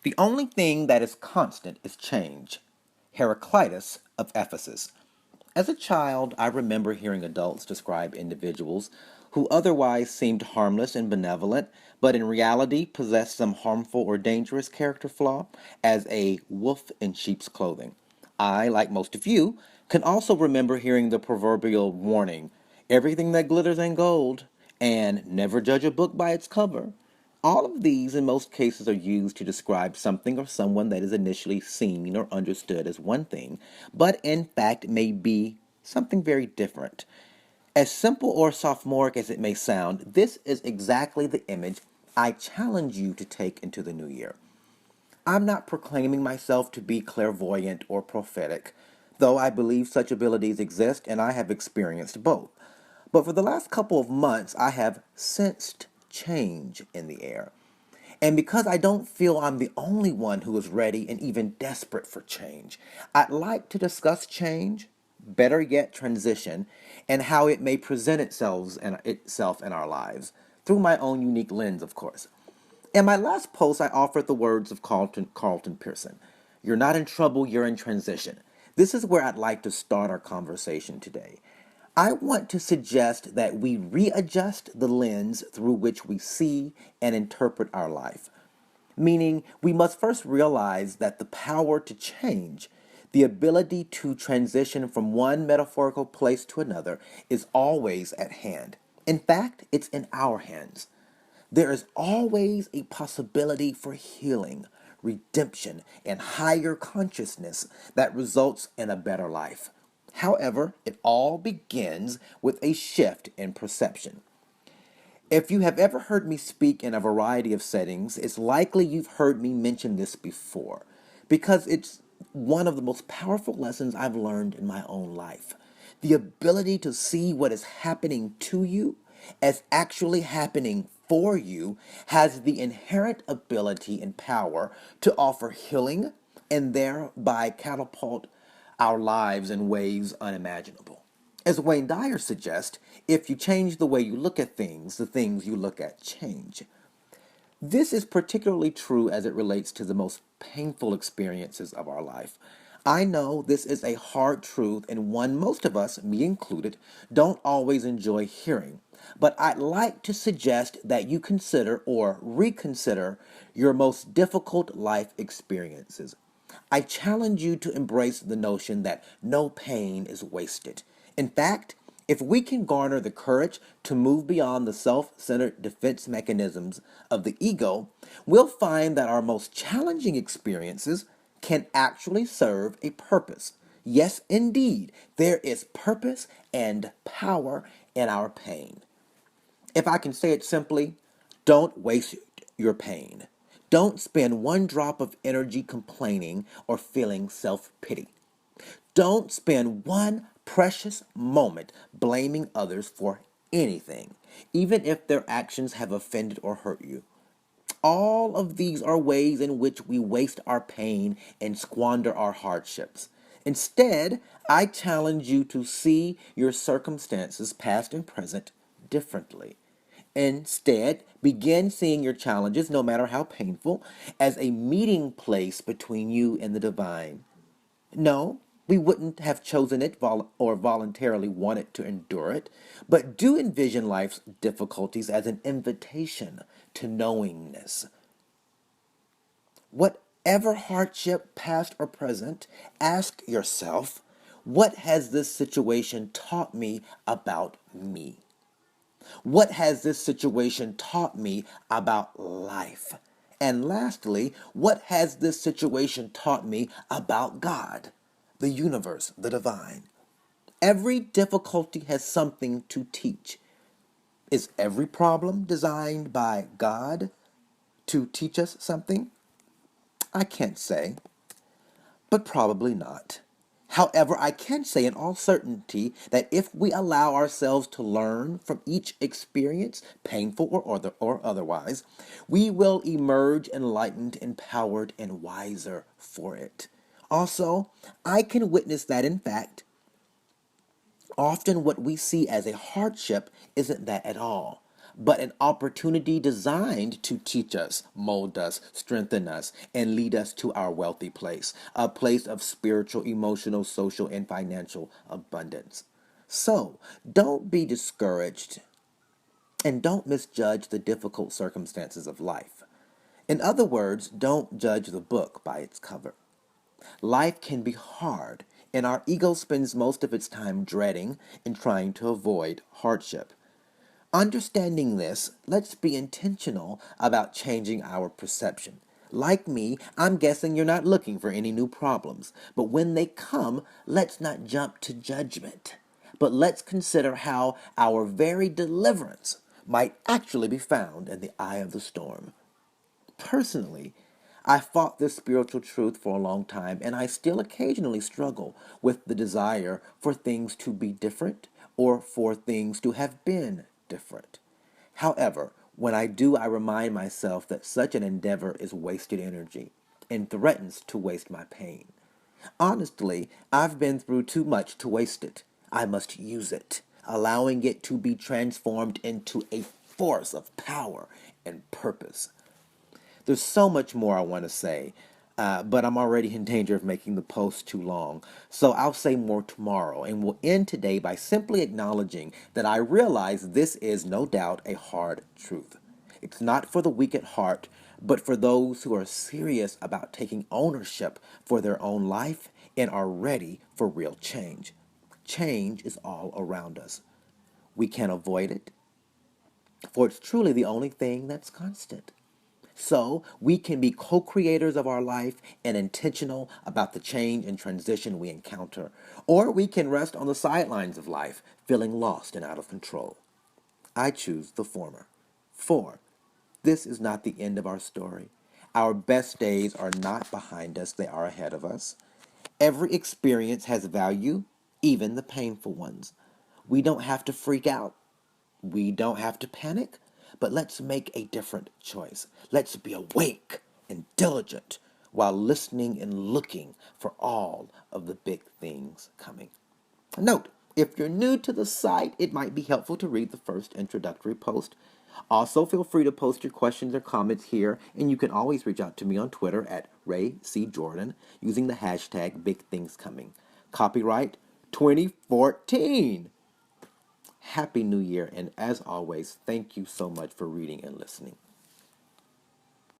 The only thing that is constant is change. Heraclitus of Ephesus. As a child, I remember hearing adults describe individuals who otherwise seemed harmless and benevolent, but in reality possessed some harmful or dangerous character flaw as a wolf in sheep's clothing. I, like most of you, can also remember hearing the proverbial warning, everything that glitters ain't gold, and never judge a book by its cover. All of these, in most cases, are used to describe something or someone that is initially seen or understood as one thing, but in fact may be something very different. As simple or sophomoric as it may sound, this is exactly the image I challenge you to take into the new year. I'm not proclaiming myself to be clairvoyant or prophetic, though I believe such abilities exist and I have experienced both. But for the last couple of months, I have sensed change in the air. And because I don't feel I'm the only one who is ready and even desperate for change, I'd like to discuss change, better yet, transition, and how it may present itself in our lives, through my own unique lens, of course. In my last post, I offered the words of Carlton Pearson. You're not in trouble, you're in transition. This is where I'd like to start our conversation today. I want to suggest that we readjust the lens through which we see and interpret our life. Meaning, we must first realize that the power to change, the ability to transition from one metaphorical place to another, is always at hand. In fact, it's in our hands. There is always a possibility for healing, redemption, and higher consciousness that results in a better life. However, it all begins with a shift in perception. If you have ever heard me speak in a variety of settings, it's likely you've heard me mention this before because it's one of the most powerful lessons I've learned in my own life. The ability to see what is happening to you as actually happening for you has the inherent ability and power to offer healing and thereby catapult our lives in ways unimaginable. As Wayne Dyer suggests, if you change the way you look at things, the things you look at change. This is particularly true as it relates to the most painful experiences of our life. I know this is a hard truth and one most of us, me included, don't always enjoy hearing. But I'd like to suggest that you consider or reconsider your most difficult life experiences. I challenge you to embrace the notion that no pain is wasted. In fact, if we can garner the courage to move beyond the self centered defense mechanisms of the ego, we'll find that our most challenging experiences can actually serve a purpose. Yes, indeed, there is purpose and power in our pain. If I can say it simply, don't waste your pain. Don't spend one drop of energy complaining or feeling self pity. Don't spend one precious moment blaming others for anything, even if their actions have offended or hurt you. All of these are ways in which we waste our pain and squander our hardships. Instead, I challenge you to see your circumstances, past and present, differently. Instead, begin seeing your challenges, no matter how painful, as a meeting place between you and the divine. No, we wouldn't have chosen it or voluntarily wanted to endure it, but do envision life's difficulties as an invitation to knowingness. Whatever hardship, past or present, ask yourself, what has this situation taught me about me? What has this situation taught me about life? And lastly, what has this situation taught me about God, the universe, the divine? Every difficulty has something to teach. Is every problem designed by God to teach us something? I can't say, but probably not. However, I can say in all certainty that if we allow ourselves to learn from each experience, painful or otherwise, we will emerge enlightened, empowered, and wiser for it. Also, I can witness that, in fact, often what we see as a hardship isn't that at all, but an opportunity designed to teach us, mold us, strengthen us, and lead us to our wealthy place, a place of spiritual, emotional, social, and financial abundance. So, don't be discouraged and don't misjudge the difficult circumstances of life. In other words, don't judge the book by its cover. Life can be hard, and our ego spends most of its time dreading and trying to avoid hardship. Understanding this, let's be intentional about changing our perception. Like me, I'm guessing you're not looking for any new problems, but when they come, let's not jump to judgment. But let's consider how our very deliverance might actually be found in the eye of the storm. Personally, I fought this spiritual truth for a long time, and I still occasionally struggle with the desire for things to be different or for things to have been different. However, when I do, I remind myself that such an endeavor is wasted energy and threatens to waste my pain. Honestly, I've been through too much to waste it. I must use it, allowing it to be transformed into a force of power and purpose. There's so much more I want to say, but I'm already in danger of making the post too long. So I'll say more tomorrow, and we'll end today by simply acknowledging that I realize this is no doubt a hard truth. It's not for the weak at heart, but for those who are serious about taking ownership for their own life and are ready for real change. Change is all around us. We can't avoid it, for it's truly the only thing that's constant. So we can be co creators of our life and intentional about the change and transition we encounter. Or we can rest on the sidelines of life, feeling lost and out of control. I choose the former. 4. This is not the end of our story. Our best days are not behind us, they are ahead of us. Every experience has value, even the painful ones. We don't have to freak out. We don't have to panic, but let's make a different choice. Let's be awake and diligent while listening and looking for all of the big things coming. Note, if you're new to the site, it might be helpful to read the first introductory post. Also, feel free to post your questions or comments here, and you can always reach out to me on Twitter at Ray C. Jordan using the hashtag BigThingsComing. Copyright 2014. Happy New Year, and as always, thank you so much for reading and listening.